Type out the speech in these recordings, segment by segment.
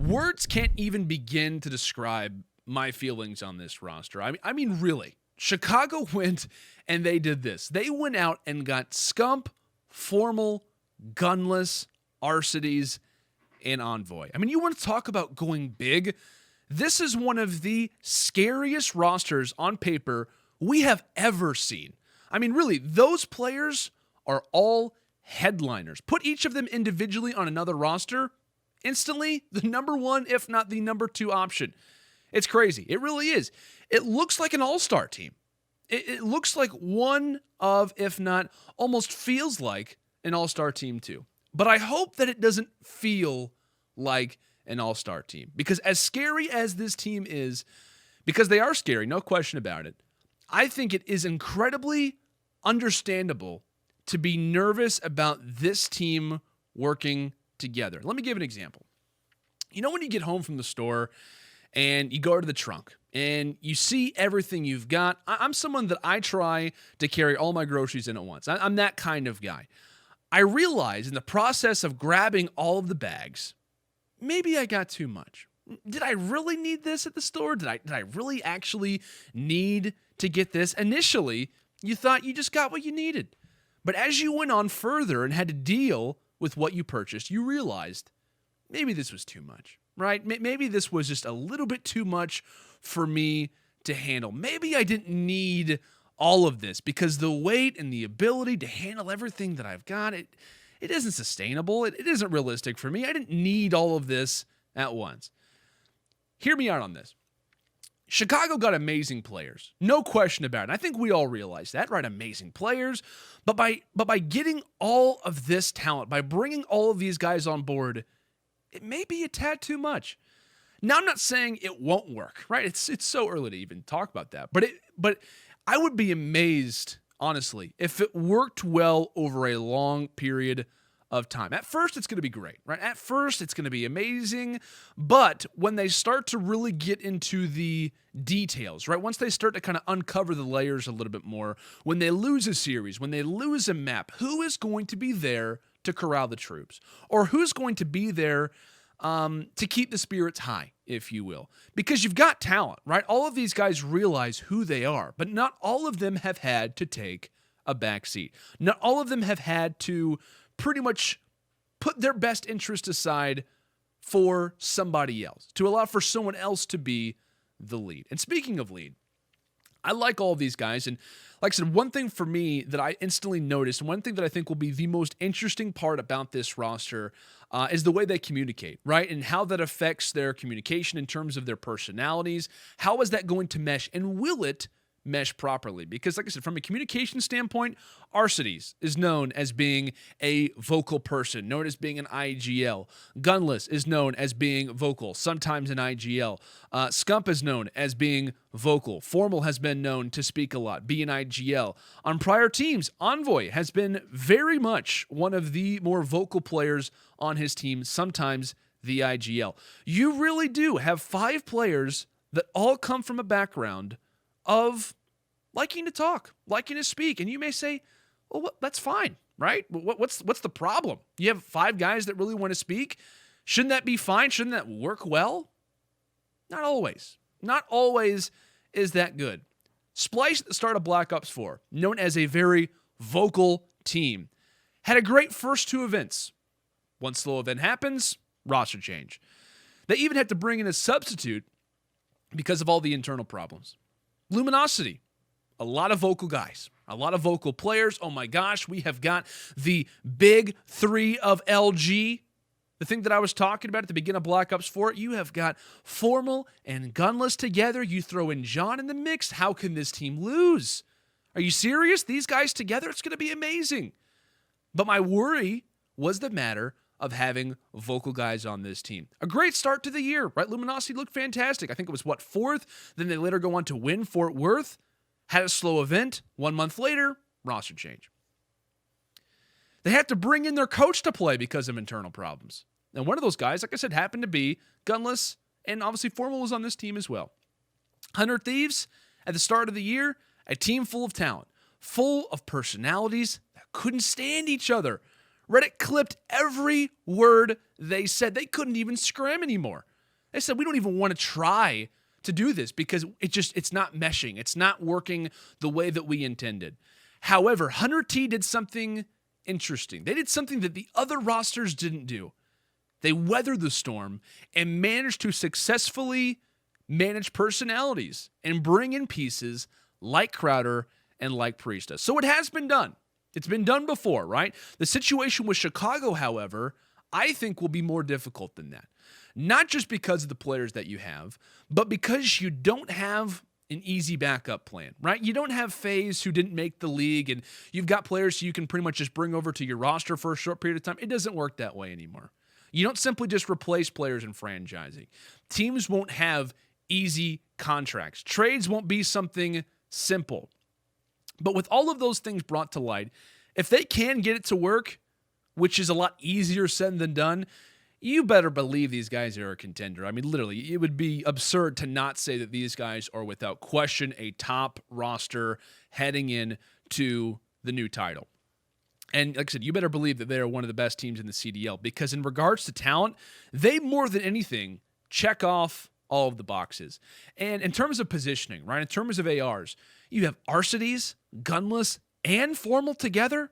Words can't even begin to describe my feelings on this roster. I mean, really. Chicago went and they did this. They went out and got Scump, Formal, Gunless, Arcides, and Envoy. I mean, you want to talk about going big? This is one of the scariest rosters on paper we have ever seen. I mean, really, those players are all headliners. Put each of them individually on another roster, instantly the number one, if not the number two option. It's crazy. It really is. It looks like an all-star team. It looks like one of, if not, almost feels like an all-star team too. But I hope that it doesn't feel like an all-star team. Because as scary as this team is, because they are scary, no question about it, I think it is incredibly understandable to be nervous about this team working together. Let me give an example. You know when you get home from the store and you go to the trunk and you see everything you've got? I'm someone that I try to carry all my groceries in at once. I'm that kind of guy. I realize in the process of grabbing all of the bags, maybe I got too much. Did I really need this at the store? Did I really actually need to get this? Initially, you thought you just got what you needed. But as you went on further and had to deal with what you purchased, you realized maybe this was too much, right? Maybe this was just a little bit too much for me to handle. Maybe I didn't need all of this because the weight and the ability to handle everything that I've got, it isn't sustainable. It isn't realistic for me. I didn't need all of this at once. Hear me out on this. Chicago got amazing players, no question about it. And I think we all realize that, right? Amazing players. But by getting all of this talent, by bringing all of these guys on board, it may be a tad too much. Now, I'm not saying it won't work, right? It's so early to even talk about that. But I would be amazed, honestly, if it worked well over a long period of time. At first, it's going to be great, right? At first, it's going to be amazing. But when they start to really get into the details, right? Once they start to kind of uncover the layers a little bit more, when they lose a series, when they lose a map, who is going to be there to corral the troops? Or who's going to be there to keep the spirits high, if you will? Because you've got talent, right? All of these guys realize who they are, but not all of them have had to take a back seat. Not all of them have had to pretty much put their best interest aside for somebody else, to allow for someone else to be the lead. And speaking of lead, I like all of these guys. And like I said, one thing for me that I instantly noticed, and one thing that I think will be the most interesting part about this roster is the way they communicate, right? And how that affects their communication in terms of their personalities. How is that going to mesh? And will it mesh properly? Because like I said, from a communication standpoint, Arcides is known as being a vocal person, known as being an IGL. Gunless is known as being vocal, sometimes an IGL. Scump is known as being vocal. Formal has been known to speak a lot, be an IGL. On prior teams, Envoy has been very much one of the more vocal players on his team, sometimes the IGL. You really do have 5 players that all come from a background of liking to talk, liking to speak. And you may say, well, that's fine, right? What's the problem? You have 5 guys that really want to speak. Shouldn't that be fine? Shouldn't that work well? Not always. Not always is that good. Splice at the start of Black Ops 4, known as a very vocal team, had a great first 2 events. One slow event happens, roster change. They even had to bring in a substitute because of all the internal problems. Luminosity, a lot of vocal guys, a lot of vocal players. Oh my gosh, we have got the big 3 of LG. The thing that I was talking about at the beginning of Black Ops 4, you have got Formal and Gunless together. You throw in John in the mix. How can this team lose? Are you serious? These guys together, it's going to be amazing. But my worry was the matter of having vocal guys on this team. A great start to the year, right? Luminosity looked fantastic. I think it was, 4th? Then they later go on to win Fort Worth. Had a slow event. 1 month later, roster change. They had to bring in their coach to play because of internal problems. And one of those guys, like I said, happened to be Gunless, and obviously Formal was on this team as well. 100 Thieves, at the start of the year, a team full of talent, full of personalities that couldn't stand each other. Reddit clipped every word they said. They couldn't even scram anymore. They said, we don't even want to try to do this because it's not meshing. It's not working the way that we intended. However, Hunter T did something interesting. They did something that the other rosters didn't do. They weathered the storm and managed to successfully manage personalities and bring in pieces like Crowder and like Priestess. So it has been done. It's been done before, right? The situation with Chicago, however, I think will be more difficult than that. Not just because of the players that you have, but because you don't have an easy backup plan, right? You don't have FaZe who didn't make the league, and you've got players you can pretty much just bring over to your roster for a short period of time. It doesn't work that way anymore. You don't simply just replace players in franchising. Teams won't have easy contracts. Trades won't be something simple. But with all of those things brought to light, if they can get it to work, which is a lot easier said than done, you better believe these guys are a contender. I mean, literally, it would be absurd to not say that these guys are without question a top roster heading in to the new title. And like I said, you better believe that they are one of the best teams in the CDL because in regards to talent, they more than anything check off all of the boxes. And in terms of positioning, right, in terms of ARs, you have Arcides, Gunless, and Formal together.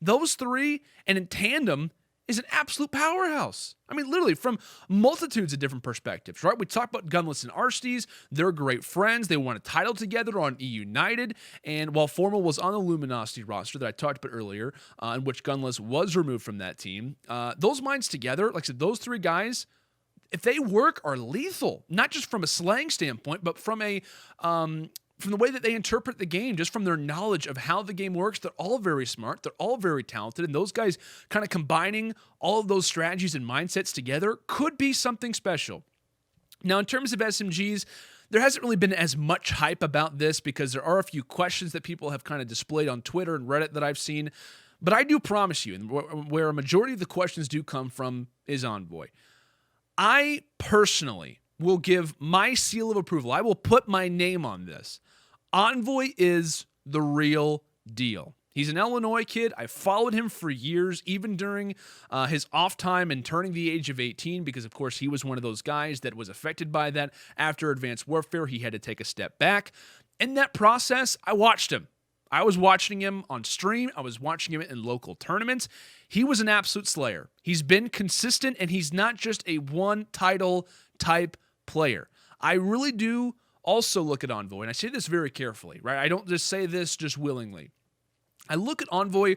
Those three, and in tandem, is an absolute powerhouse. I mean, literally, from multitudes of different perspectives, right? We talked about Gunless and Arcides. They're great friends. They won a title together on E United. And while Formal was on the Luminosity roster that I talked about earlier, in which Gunless was removed from that team, those minds together, like I said, those three guys, if they work, are lethal. Not just from a slang standpoint, but from a from the way that they interpret the game, just from their knowledge of how the game works. They're all very smart. They're all very talented. And those guys kind of combining all of those strategies and mindsets together could be something special. Now, in terms of SMGs, there hasn't really been as much hype about this because there are a few questions that people have kind of displayed on Twitter and Reddit that I've seen. But I do promise you, and where a majority of the questions do come from is Envoy. I personally will give my seal of approval. I will put my name on this. Envoy is the real deal. He's an Illinois kid. I followed him for years, even during his off time and turning the age of 18, because, of course, he was one of those guys that was affected by that. After Advanced Warfare, he had to take a step back. In that process, I watched him. I was watching him on stream. I was watching him in local tournaments. He was an absolute slayer. He's been consistent, and he's not just a one-title type player. I really do also look at Envoy, and I say this very carefully, right? I don't just say this just willingly. I look at Envoy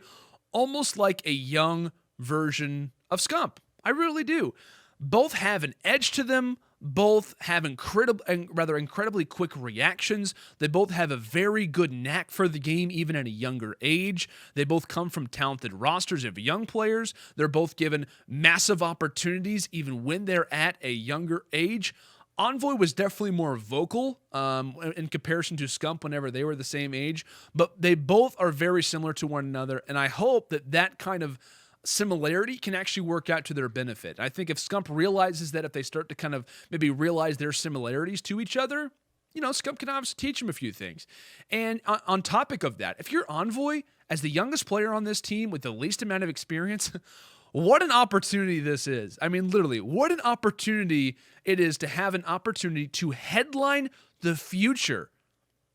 almost like a young version of Scump. I really do. Both have an edge to them. Both have incredibly quick reactions. They both have a very good knack for the game, even at a younger age. They both come from talented rosters of young players. They're both given massive opportunities, even when they're at a younger age. Envoy was definitely more vocal in comparison to Scump whenever they were the same age, but they both are very similar to one another, and I hope that kind of similarity can actually work out to their benefit. I think if Scump realizes that if they start to kind of maybe realize their similarities to each other, Scump can obviously teach him a few things. And on topic of that, if you're Envoy, as the youngest player on this team with the least amount of experience, what an opportunity this is. I mean, literally, what an opportunity it is to have an opportunity to headline the future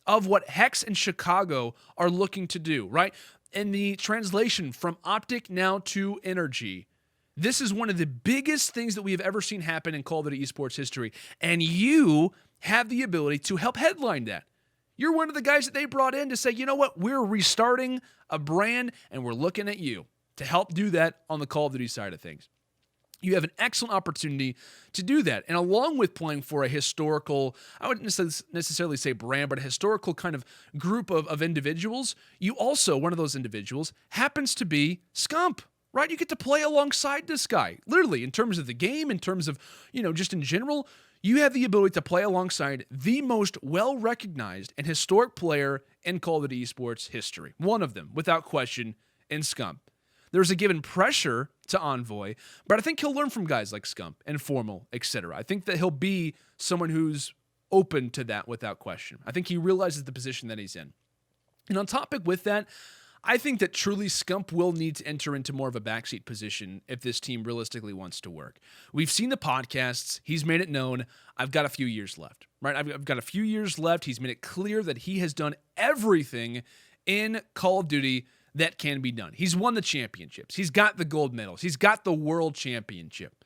of what Hex and Chicago are looking to do, right? In the translation from Optic now to Energy, this is one of the biggest things that we have ever seen happen in Call of Duty Esports history, and you have the ability to help headline that. You're one of the guys that they brought in to say, you know what, we're restarting a brand, and we're looking at you to help do that on the Call of Duty side of things. You have an excellent opportunity to do that. And along with playing for a historical, I wouldn't necessarily say brand, but a historical kind of group of individuals, you also, one of those individuals, happens to be Scump, right? You get to play alongside this guy. Literally, in terms of the game, in terms of, just in general, you have the ability to play alongside the most well-recognized and historic player in Call of Duty Esports history. One of them, without question, in Scump. There's a given pressure to Envoy, but I think he'll learn from guys like Scump and Formal, etc. I think that he'll be someone who's open to that without question. I think he realizes the position that he's in. And on topic with that, I think that truly Scump will need to enter into more of a backseat position if this team realistically wants to work. We've seen the podcasts. He's made it known, I've got a few years left, right? I've got a few years left. He's made it clear that he has done everything in Call of Duty that can be done. He's won the championships. He's got the gold medals. He's got the world championship.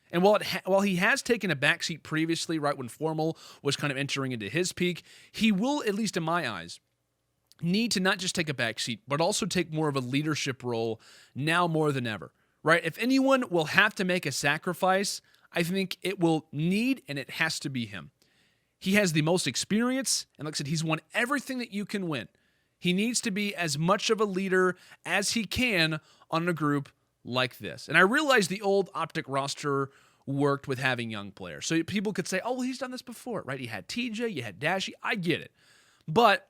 And while he has taken a backseat previously, right, when Formal was kind of entering into his peak, he will, at least in my eyes, need to not just take a backseat, but also take more of a leadership role now more than ever, right? If anyone will have to make a sacrifice, I think it will need and it has to be him. He has the most experience, and like I said, he's won everything that you can win. He needs to be as much of a leader as he can on a group like this. And I realize the old Optic roster worked with having young players. So people could say, oh, well, he's done this before, right? You had TJ, you had Dashy. I get it. But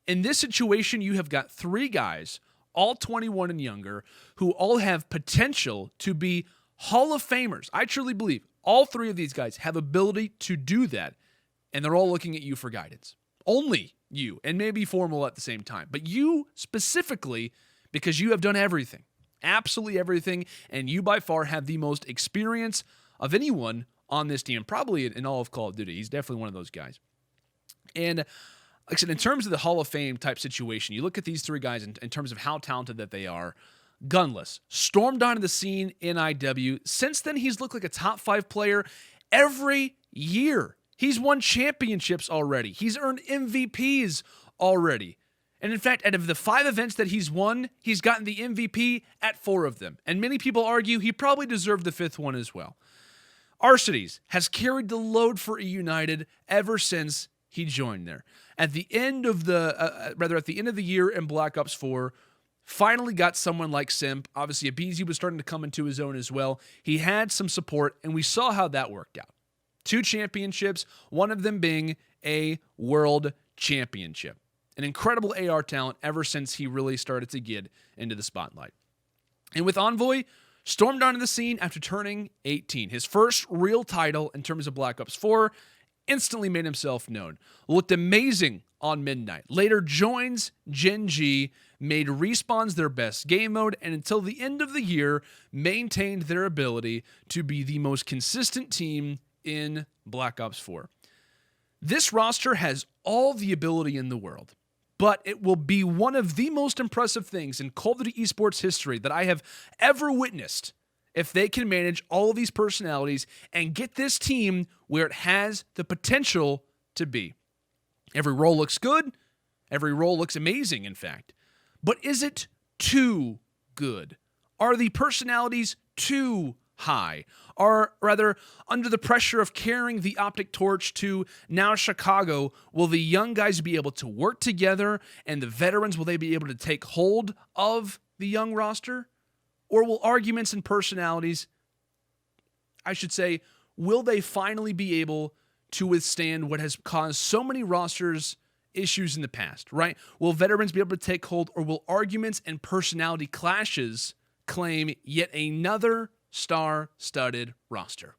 in this situation, you have got 3 guys, all 21 and younger, who all have potential to be Hall of Famers. I truly believe all 3 of these guys have ability to do that, and they're all looking at you for guidance. Only you, and maybe Formal at the same time. But you specifically, because you have done everything, absolutely everything, and you by far have the most experience of anyone on this team, probably in all of Call of Duty. He's definitely one of those guys. And like I said, in terms of the Hall of Fame type situation, you look at these 3 guys in terms of how talented that they are. Gunless stormed onto the scene in IW. Since then, he's looked like a top 5 player every year. He's won championships already. He's earned MVPs already. And in fact, out of the 5 events that he's won, he's gotten the MVP at 4 of them. And many people argue he probably deserved the 5th one as well. Arcides has carried the load for E United ever since he joined there. At the end of the year in Black Ops 4, finally got someone like Simp. Obviously, Abizi was starting to come into his own as well. He had some support, and we saw how that worked out. 2 championships, one of them being a world championship. An incredible AR talent ever since he really started to get into the spotlight. And with Envoy, stormed onto the scene after turning 18. His first real title in terms of Black Ops 4, instantly made himself known. Looked amazing on Midnight. Later joins Gen G, made Respawns their best game mode, and until the end of the year, maintained their ability to be the most consistent team in Black Ops 4. This roster has all the ability in the world, but it will be one of the most impressive things in Call of Duty Esports history that I have ever witnessed if they can manage all of these personalities and get this team where it has the potential to be. Every role looks good. Every role looks amazing, in fact. But is it too good? Are the personalities too high? Or rather, under the pressure of carrying the Optic torch to now Chicago, will the young guys be able to work together, and the veterans, will they be able to take hold of the young roster? Or will arguments and personalities, I should say, will they finally be able to withstand what has caused so many rosters issues in the past, right? Will veterans be able to take hold, or will arguments and personality clashes claim yet another star-studded roster?